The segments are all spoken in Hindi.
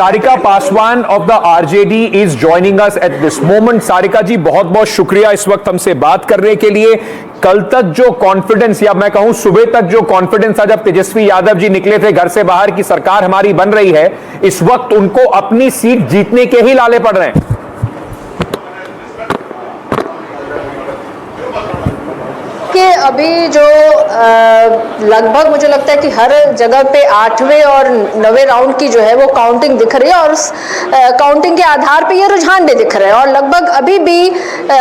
Sarika Paswan of the RJD is joining us at this moment. Sarika ji, बहुत बहुत शुक्रिया इस वक्त हमसे बात करने के लिए। कल तक जो कॉन्फिडेंस, या मैं कहूं सुबह तक जो कॉन्फिडेंस था जब तेजस्वी यादव जी निकले थे घर से बाहर की सरकार हमारी बन रही है, इस वक्त उनको अपनी सीट जीतने के ही लाले पड़ रहे हैं। कि अभी जो लगभग मुझे लगता है कि हर जगह पे 8वें और 9वें राउंड की जो है वो काउंटिंग दिख रही है, और उस काउंटिंग के आधार पे ये रुझान भी दिख रहे हैं। और लगभग अभी भी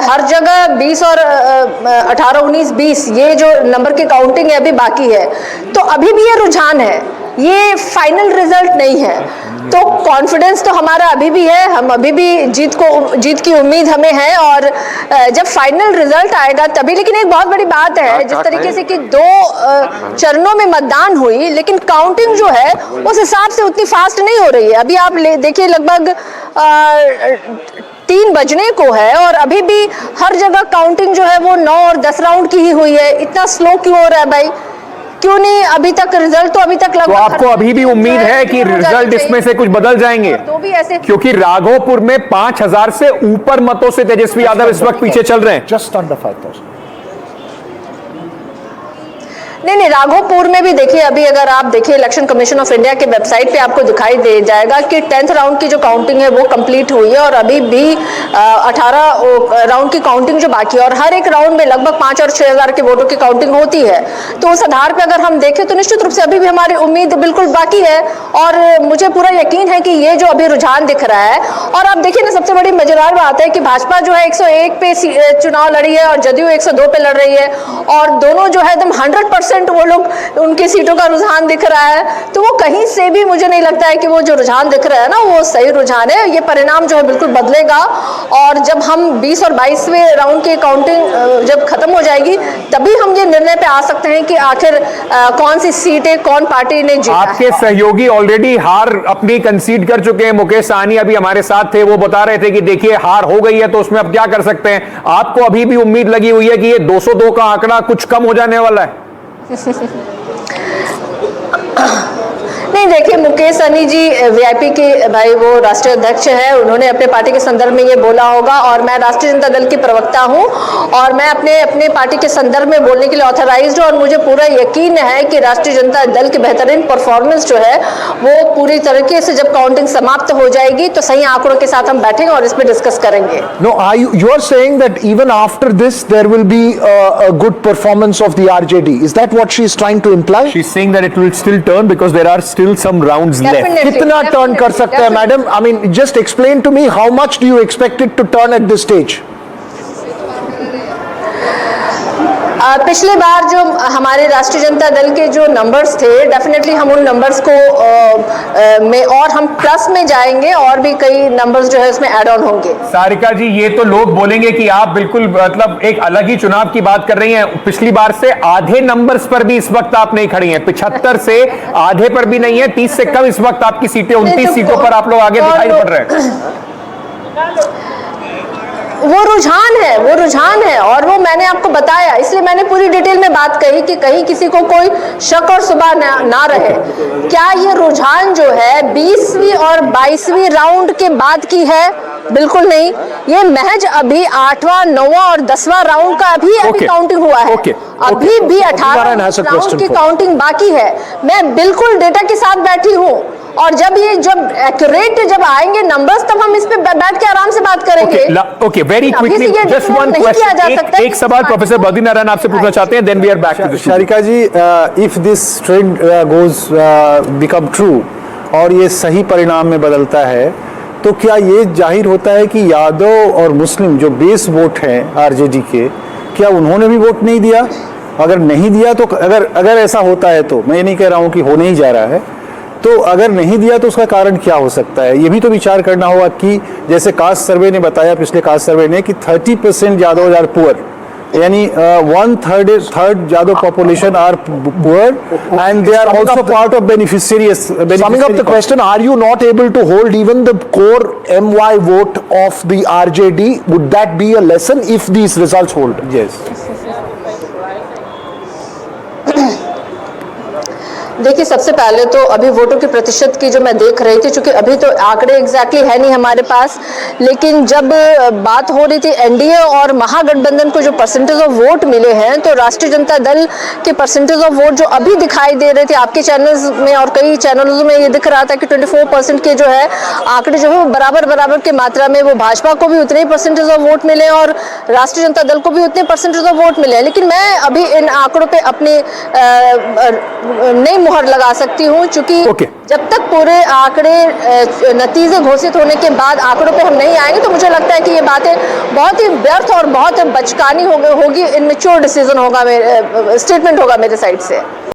हर जगह 20 और 18, 19, 20 ये जो नंबर की काउंटिंग है अभी बाकी है, तो अभी भी ये रुझान है, ये फाइनल रिजल्ट नहीं है। तो कॉन्फिडेंस तो हमारा अभी भी है, हम अभी भी जीत की उम्मीद हमें है, और जब फाइनल रिजल्ट आएगा तभी। लेकिन एक बहुत बड़ी बात है, जिस तरीके से कि 2 चरणों में मतदान हुई, लेकिन काउंटिंग जो है उस हिसाब से उतनी फास्ट नहीं हो रही है। अभी आप देखिए लगभग 3 बजने को है और अभी भी हर जगह काउंटिंग जो है वो 9 और 10 राउंड की ही हुई है। इतना स्लो क्यों हो रहा है भाई? क्यों नहीं अभी तक रिजल्ट? तो अभी तक लगभग, तो आपको अभी भी उम्मीद है कि रिजल्ट इसमें से कुछ बदल जाएंगे? तो भी ऐसे, क्योंकि राघोपुर में 5000 से ऊपर मतों से तेजस्वी यादव इस वक्त पीछे चल रहे हैं। Just under 5000। नहीं, राघोपुर में भी देखिए, अभी अगर आप देखिए इलेक्शन कमीशन ऑफ इंडिया के वेबसाइट पे आपको दिखाई दे जाएगा कि 10th राउंड की जो काउंटिंग है वो कंप्लीट हुई है, और अभी भी 18 राउंड की काउंटिंग जो बाकी है, और हर एक राउंड में लगभग 5 और 6000 के वोटों की काउंटिंग होती है। तो उस आधार पर अगर हम देखें तो निश्चित रूप से अभी भी हमारी उम्मीद बिल्कुल बाकी है, और मुझे पूरा यकीन है कि ये जो अभी रुझान दिख रहा है। और आप देखिए ना, सबसे बड़ी मजेदार बात है कि भाजपा जो है 101 पे चुनाव लड़ी है और जदयू 102 पे लड़ रही है, और दोनों जो है एकदम 100% वो लोग उनकी सीटों का रुझान दिख रहा है। तो वो कहीं से भी मुझे नहीं लगता है कि वो जो रुझान दिख रहा है ना वो सही रुझान है। ये परिणाम जो है बिल्कुल बदलेगा, और जब हम 20 और 22वें राउंड की काउंटिंग जब खत्म हो जाएगी तभी हम ये निर्णय पे आ सकते हैं कि आखिर कौन सी सीटें कौन पार्टी ने जीता। आपके सहयोगी ऑलरेडी हार अपनी कंसीड कर चुके हैं। मुकेश सहनी अभी हमारे साथ थे, वो बता रहे थे कि देखिए हार हो गई है तो उसमें अब क्या कर सकते हैं। आपको अभी भी उम्मीद लगी हुई है कि ये 202 का आंकड़ा कुछ कम हो जाने वाला है? नहीं, देखिए मुकेश सहनी जी वीआईपी के भाई वो राष्ट्रीय अध्यक्ष हैं, उन्होंने अपने पार्टी के संदर्भ में ये बोला होगा, और मैं राष्ट्रीय जनता दल की प्रवक्ता हूं और मैं अपने पार्टी के संदर्भ में बोलने के लिए ऑथराइज्ड हूं, और मुझे पूरा यकीन है कि राष्ट्रीय जनता दल की बेहतरीन परफॉर्मेंस जो है वो पूरी तरीके से जब काउंटिंग समाप्त हो जाएगी तो सही आंकड़ों के साथ हम बैठेंगे और इस पर डिस्कस करेंगे। No, you are saying that even after this there will be a good performance of the RJD. Is that what she is trying to imply? She's saying that it will still turn because there are still some rounds left. कितना टर्न कर सकते हैं madam? I mean, just explain to me how much do you expect it to turn at this stage? पिछली बार जो हमारे राष्ट्रीय जनता दल के जो नंबर्स थे, डेफिनेटली हम उन नंबर्स को में और हम प्लस में जाएंगे, और भी कई नंबर्स जो है उसमें ऐड ऑन होंगे। सारिका जी, ये तो लोग बोलेंगे कि आप बिल्कुल मतलब एक अलग ही चुनाव की बात कर रही हैं। पिछली बार से आधे नंबर्स पर भी इस वक्त आप नहीं खड़ी हैं, 75 से आधे पर भी नहीं है, 30 से कम इस वक्त आपकी सीटें, 29 सीटों पर आप लोग आगे दिखाई पड़ रहे हैं। वो रुझान है और वो मैंने आपको बताया, इसलिए मैंने पूरी डिटेल में बात कही कि कहीं किसी को कोई शक और शुबा ना रहे। क्या ये रुझान जो है 20वीं और 22वीं राउंड के बाद की है? बिल्कुल नहीं, ये महज अभी 8वां, 9वां और 10वां राउंड का अभी काउंटिंग हुआ है। अभी भी 18 राउंड की काउंटिंग बाकी है। मैं बिल्कुल डेटा के साथ बैठी हूँ, और जब एक्यूरेट जब आएंगे नंबर्स तब हम इस पे बैठ के आराम से बात करेंगे। Okay, very quickly just one question, एक सवाल प्रोफेसर बद्रीनारायण आपसे पूछना चाहते हैं, then we are back to this. Sarika ji, if this trend goes become true और ये सही परिणाम में बदलता है, तो क्या ये जाहिर होता है कि यादव और मुस्लिम जो बेस वोट हैं आरजेडी के, क्या उन्होंने भी वोट नहीं दिया? अगर नहीं दिया तो अगर ऐसा होता है, तो मैं ये नहीं कह रहा हूँ कि होने ही जा रहा है, तो अगर नहीं दिया तो उसका कारण क्या हो सकता है? ये भी तो विचार करना होगा कि जैसे कास्ट सर्वे ने बताया, पिछले कास्ट सर्वे ने, कि 30% यादव आर पुअर, यानी 1/3 Yadav population are poor and they are also part of beneficiaries. Summing up the question, are you not able to hold even the core MY vote of the RJD? Would that be a lesson if these results hold? Yes. देखिए, सबसे पहले तो अभी वोटों के प्रतिशत की जो मैं देख रही थी, चूंकि अभी तो आंकड़े एग्जैक्टली है नहीं हमारे पास, लेकिन जब बात हो रही थी एनडीए और महागठबंधन को जो परसेंटेज ऑफ वोट मिले हैं, तो राष्ट्रीय जनता दल के परसेंटेज ऑफ वोट जो अभी दिखाई दे रहे थे आपके चैनल्स में और कई चैनलों में, ये दिख रहा था कि 24% के जो है आंकड़े जो है वो बराबर की मात्रा में वो भाजपा को भी उतने ही परसेंटेज ऑफ वोट मिले और राष्ट्रीय जनता दल को भी उतने परसेंटेज ऑफ वोट मिले। लेकिन मैं अभी इन आंकड़ों पे अपनी नई मुहर लगा सकती हूँ, क्योंकि जब तक पूरे आंकड़े नतीजे घोषित होने के बाद आंकड़ों पे हम नहीं आएंगे, तो मुझे लगता है कि ये बातें बहुत ही व्यर्थ और बहुत बचकानी होगी, इनमेच्योर डिसीजन होगा, स्टेटमेंट होगा मेरे साइड से।